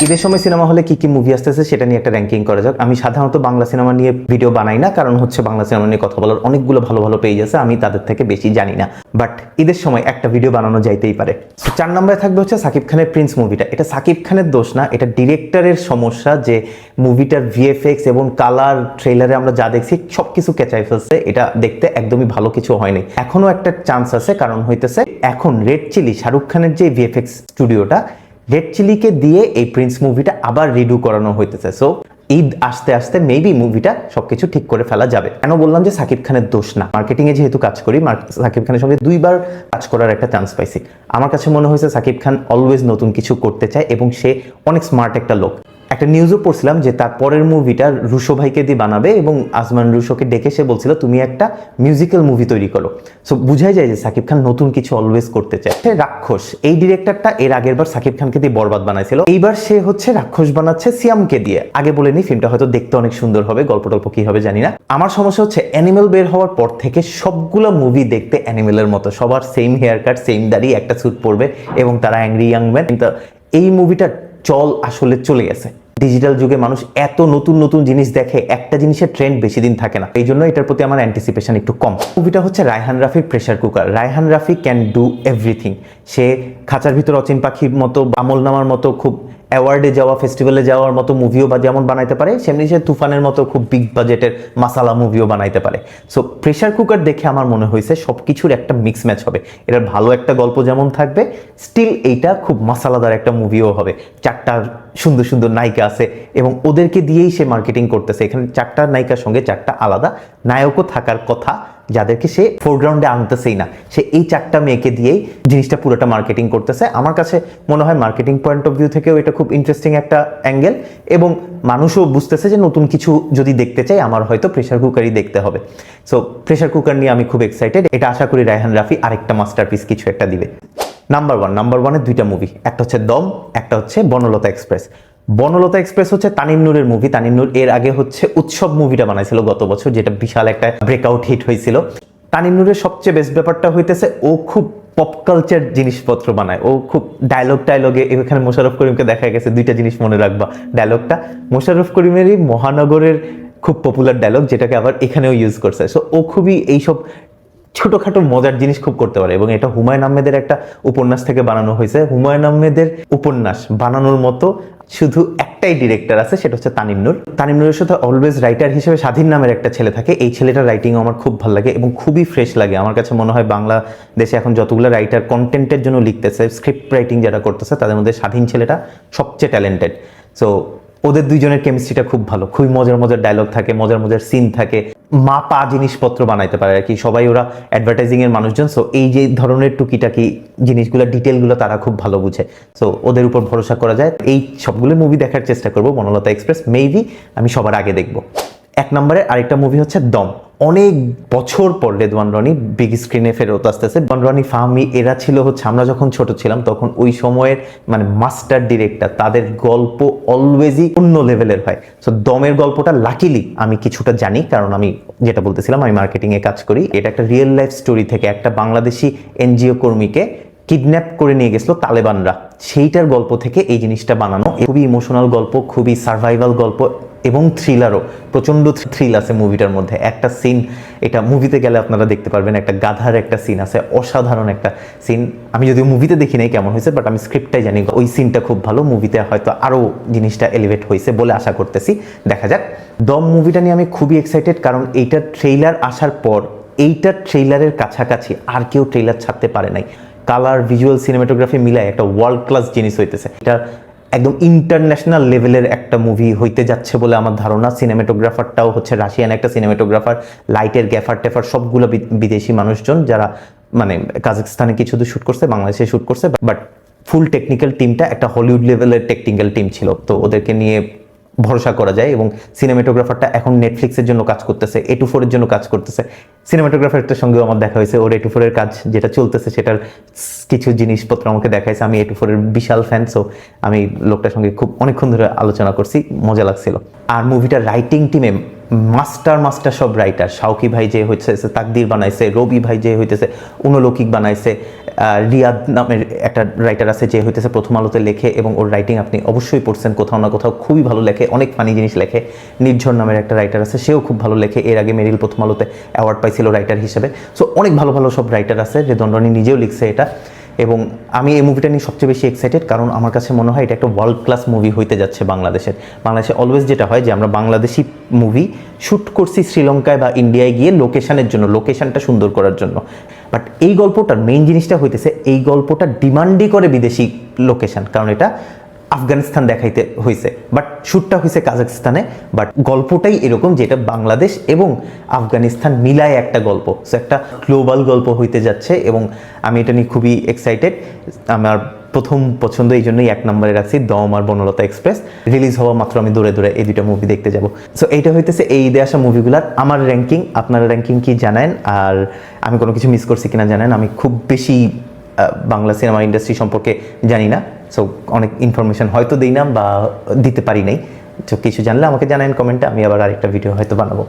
ঈদের সময় সিনেমা হলে কি কি মুভি আসতেছে সেটা নিয়ে একটা র্যাঙ্কিং করা যাক। আমি সাধারণত বাংলা সিনেমা নিয়ে ভিডিও বানাই না, কারণ হচ্ছে বাংলা সিনেমা নিয়ে কথা বলার অনেকগুলো ভালো ভালো পেজ আছে, আমি তাদের থেকে বেশি জানি না, বাট ঈদের সময় একটা ভিডিও বানানো যাইতেই পারে। 4 নম্বরে থাকবে হচ্ছে সাকিব খানের প্রিন্স মুভিটা। এটা সাকিব খানের দোষ না, এটা ডিরেক্টরের সমস্যা যে মুভিটার ভিএফএক্স এবং কালার ট্রেলারে আমরা যা দেখছি সবকিছু ক্যাচাই ফেলছে। এটা দেখতে একদমই ভালো কিছু হয়নি। এখনো একটা চান্স আছে, কারণ হইতেছে এখন রেড চিলি শাহরুখ খানের যে ভিএফএক্স স্টুডিওটা, রেড চিলিকে দিয়ে এই প্রিন্স মুভিটা আবার রিডু করানো হইতেছে। সো ঈদ আসতে আসতে মেবি মুভিটা সবকিছু ঠিক করে ফেলা যাবে। কেন বললাম যে সাকিব খানের দোষ না, মার্কেটিং এ যেহেতু কাজ করি, সাকিব খানের সঙ্গে 2বার কাজ করার একটা চান্স পাইছি। আমার কাছে মনে হয়েছে সাকিব খান অলওয়েজ নতুন কিছু করতে চায় এবং সে অনেক স্মার্ট একটা লোক। একটা নিউজও পড়ছিলাম যে তার পরের মুভিটা রুশো ভাইকে দিয়ে বানাবে এবং আজমান রুশোকে ডেকে সে বলছিল তুমি একটা মিউজিক্যাল মুভি তৈরি করো। সো বুঝাই যায় যে সাকিব খান নতুন কিছু অলওয়েজ করতে চায়। রাক্ষস এই ডিরেক্টরটা এর আগের বার সাকিব খানকে দিয়ে বরবাদ বানাইছিল, এইবার সে হচ্ছে রাক্ষস বানাচ্ছে সিয়ামকে দিয়ে। আগে বলেনি ফিল্মটা হয়তো দেখতে অনেক সুন্দর হবে, গল্প টল্প কি হবে জানি না। আমার সমস্যা হচ্ছে অ্যানিমেল বের হওয়ার পর থেকে সবগুলো মুভি দেখতে অ্যানিমেলের মতো, সবার সেম হেয়ার কাট, সেম দাড়ি, একটা স্যুট পরবে এবং তারা অ্যাংরি ইয়াং ম্যান। কিন্তু এই মুভিটা চল আসলে চলে গেছে। ডিজিটাল যুগে মানুষ এত নতুন নতুন জিনিস দেখে, একটা জিনিসের ট্রেন্ড বেশি দিন থাকে না, এই জন্য এটার প্রতি আমার অ্যান্টিসিপেশন একটু কম। মুভিটা হচ্ছে রায়হান রাফির pressure cooker. Raihan Rafi can do everything. সে খাঁচার ভিতর অচিন পাখির মতো, আমল নামার মতো খুব অ্যাওয়ার্ডে যাওয়া, ফেস্টিভ্যালে যাওয়ার মতো মুভিও বা যেমন বানাইতে পারে, সেমনি সে তুফানের মতো খুব বিগ বাজেটের মাসালা মুভিও বানাইতে পারে। সো প্রেসার কুকার দেখে আমার মনে হয়েছে সবকিছুর একটা মিক্স ম্যাচ হবে। এটার ভালো একটা গল্প যেমন থাকবে, স্টিল এইটা খুব মাসালাদার একটা মুভিও হবে। 4টা সুন্দর সুন্দর নায়িকা আছে এবং ওদেরকে দিয়েই সে মার্কেটিং করতেছে। এখানে 4টা নায়িকার সঙ্গে 4টা আলাদা নায়কও থাকার কথা, যাদেরকে সে ফোরগ্রাউন্ডে আনতেছেই না। সে এই 4টা মেয়েকে দিয়েই জিনিসটা পুরোটা মার্কেটিং করতেছে। আমার কাছে মনে হয় মার্কেটিং পয়েন্ট অফ ভিউ থেকেও এটা খুব ইন্টারেস্টিং একটা অ্যাঙ্গেল এবং মানুষও বুঝতেছে যে নতুন কিছু যদি দেখতে চাই আমার হয়তো প্রেসার কুকারই দেখতে হবে। সো প্রেসার কুকার নিয়ে আমি খুব এক্সাইটেড। এটা আশা করি রায়হান রাফি আরেকটা মাস্টারপিস কিছু একটা দিবে। নাম্বার 1 2টা মুভি, একটা হচ্ছে দম, একটা হচ্ছে বনলতা এক্সপ্রেস। বনলতা এক্সপ্রেস হচ্ছে তানিম নূরের মুভি। তানিম নূর এর আগে হচ্ছে উৎসব মুভিটা বানাইছিল গত বছর, যেটা বিশাল একটা ব্রেকআউট হিট হয়েছিল। তানিম নূরের সবচেয়ে বেস্ট ব্যাপারটা হইতেছে ও খুব পপ কালচার জিনিসপত্র বানায়। ও খুব ডায়লগে এখানে মোশাররফ করিমকে দেখা গেছে, 2টা জিনিস মনে রাখবা। ডায়লগটা মোশাররফ করিমেরই মহানগরের খুব পপুলার ডায়লগ, যেটাকে আবার এখানেও ইউজ করছে। সো ও খুবই এইসব ছোটখাটো মজার জিনিস খুব করতে পারে এবং এটা হুমায়ুন আহমেদের একটা উপন্যাস থেকে বানানো হয়েছে। হুমায়ুন আহমেদের উপন্যাস বানানোর মতো শুধু একটাই ডিরেক্টর আছে, সেটা হচ্ছে তানিম নূর। তানিম নূরের সাথে অলওয়েজ রাইটার হিসেবে স্বাধীন নামের একটা ছেলে থাকে। এই ছেলেটার রাইটিংও আমার খুব ভালো লাগে এবং খুবই ফ্রেশ লাগে। আমার কাছে মনে হয় বাংলাদেশে এখন যতগুলো রাইটার কন্টেন্টের জন্য লিখতেছে, স্ক্রিপ্ট রাইটিং যারা করতেছে, তাদের মধ্যে স্বাধীন ছেলেটা সবচেয়ে ট্যালেন্টেড। সো ওদের দুইজনের কেমিস্ট্রিটা খুব ভালো, খুবই মজার মজার ডায়লগ থাকে, মজার মজার সিন থাকে, মাপা জিনিসপত্র বানাইতে পারে আর কি। সবাই ওরা অ্যাডভার্টাইজিং এর মানুষজন। সো এই যে ধরনের টুকিটাকি জিনিসগুলো, ডিটেলগুলো তারা খুব ভালো বুঝে। সো ওদের উপর ভরসা করা যায়। এই সবগুলো মুভি দেখার চেষ্টা করবো। বনলতা এক্সপ্রেস মেবি আমি সবার আগে দেখবো। 1 নম্বরে আরেকটা মুভি হচ্ছে দম। অনেক বছর পর রেদওয়ান রনি বিগ স্ক্রিনে ফেরত আসতেছে। রেদওয়ান রনি, ফাহমি এরা ছিল হচ্ছে আমরা যখন ছোট ছিলাম তখন ওই সময়ের মানে মাস্টার ডিরেক্টর। তাদের গল্প অলওয়েজই অন্য লেভেলের হয়। সো দমের গল্পটা লাকিলি আমি কিছুটা জানি, কারণ আমি যেটা বলতেছিলাম আমি মার্কেটিং এ কাজ করি। এটা একটা রিয়েল লাইফ স্টোরি থেকে একটা বাংলাদেশি এনজিও কর্মীকে কিডন্যাপ করে নিয়ে গেছিল তালেবানরা, সেইটার গল্প থেকে এই জিনিসটা বানানো। খুবই ইমোশনাল গল্প, খুবই সার্ভাইভাল গল্প এবং থ্রিলারও। প্রচন্ড থ্রিল আছে মুভিটার মধ্যে। একটা সিন, এটা মুভিতে গেলে আপনারা দেখতে পারবেন, একটা গাধার একটা সিন আছে, অসাধারণ একটা সিন। আমি যদিও মুভিতে দেখি নাই কেমন হয়েছে, বাট আমি স্ক্রিপ্টটাই জানি ওই সিনটা খুব ভালো। মুভিতে হয়তো আরও জিনিসটা এলিভেট হয়েছে বলে আশা করতেছি, দেখা যাক। দম মুভিটা নিয়ে আমি খুবই এক্সাইটেড, কারণ এইটার ট্রেইলার আসার পর এইটার ট্রেইলারের কাছাকাছি আর কেউ ট্রেইলার ছাড়তে পারে নাই। কালার, ভিজুয়াল, সিনেমাটোগ্রাফি মিলায় একটা ওয়ার্ল্ড ক্লাস জিনিস হইতেছে। এটা একদম ইন্টারন্যাশনাল লেভেলের একটা মুভি হইতে যাচ্ছে বলে আমার ধারণা। সিনেমাটোগ্রাফারটাও হচ্ছে রাশিয়ান একটা সিনেমাটোগ্রাফার, লাইটের গ্যাফার টেফার সবগুলো বিদেশি মানুষজন, যারা মানে কাজাখস্তানে কিছু শুট করছে, বাংলাদেশে শুট করছে, বাট ফুল টেকনিক্যাল টিমটা একটা হলিউড লেভেলের টেকনিক্যাল টিম ছিল। তো ওদেরকে নিয়ে ভরসা করা যায়। এবং সিনেমাটোগ্রাফারটা এখন নেটফ্লিক্সের জন্য কাজ করতেছে, A24 এর জন্য কাজ করতেছে। সিনেমাটোগ্রাফারটার সঙ্গেও আমার দেখা হয়েছে, ওর 84 এর কাজ যেটা চলতেছে সেটার কিছু জিনিসপত্র আমাকে দেখাইছে। আমি 84 এর বিশাল ফ্যান, সো আমি লোকটার সঙ্গে খুব অনেকক্ষণ ধরে আলোচনা করছি, মজা লাগছিল। আর মুভিটার রাইটিং টিমে মাস্টার সব রাইটার, শাওকি ভাই যে হইতেছে তাকদির বানাইছে, রবি ভাই যে হইতেছে অনুলৌকিক বানাইছে, রিয়াদ নামের একটা রাইটার আছে যে হইতেছে প্রথম আলোতে লেখে, এবং ওর রাইটিং আপনি অবশ্যই পড়ছেন কোথাও না কোথাও, খুবই ভালো লেখে, অনেক ফানি জিনিস লেখে। নির্ঝর নামের একটা রাইটার আছে, সেও খুব ভালো লেখে, এর আগে মেরিল প্রথম আলোতে অ্যাওয়ার্ড পাইছিল রাইটার হিসেবে। সো অনেক ভালো ভালো সব রাইটার আছে, যে দণ্ডনী নিজেও লিখছে এটা। এবং আমি এই মুভিটা নিয়ে সবচেয়ে বেশি এক্সাইটেড, কারণ আমার কাছে মনে হয় এটা একটা ওয়ার্ল্ড ক্লাস মুভি হইতে যাচ্ছে বাংলাদেশে অলওয়েজ যেটা হয় যে আমরা বাংলাদেশি মুভি শ্যুট করছি শ্রীলঙ্কায় বা ইন্ডিয়ায় গিয়ে লোকেশনের জন্য, লোকেশনটা সুন্দর করার জন্য। বাট এই গল্পটার মেইন জিনিসটা হইতেছে এই গল্পটা ডিমান্ডই করে বিদেশি লোকেশন, কারণ এটা আফগানিস্তান দেখাইতে হয়েছে, বাট শ্যুটটা হয়েছে কাজাখস্তানে। বাট গল্পটাই এরকম যে এটা বাংলাদেশ এবং আফগানিস্তান মিলায় একটা গল্প, সো একটা গ্লোবাল গল্প হইতে যাচ্ছে, এবং আমি এটা নিয়ে খুবই এক্সাইটেড। আমার প্রথম পছন্দ এই জন্যই 1 নম্বরে রাখছি, দম আর বনলতা এক্সপ্রেস। রিলিজ হওয়া মাত্র আমি দৌড়ে দৌড়ে এই দুটো মুভি দেখতে যাব। সো এইটা হইতেছে এই ঈদে আসা মুভিগুলার আমার র্যাঙ্কিং। আপনারা র্যাঙ্কিং কি জানেন, আর আমি কোনো কিছু মিস করছি কিনা জানেন। আমি খুব বেশি বাংলা সিনেমা ইন্ডাস্ট্রি সম্পর্কে জানি না, সো অনেক ইনফরমেশন হয়তো দিই না বা দিতে পারি নাই। তো কিছু জানলে আমাকে জানান কমেন্টে, আমি আবার আরেকটা ভিডিও হয়তো বানাবো।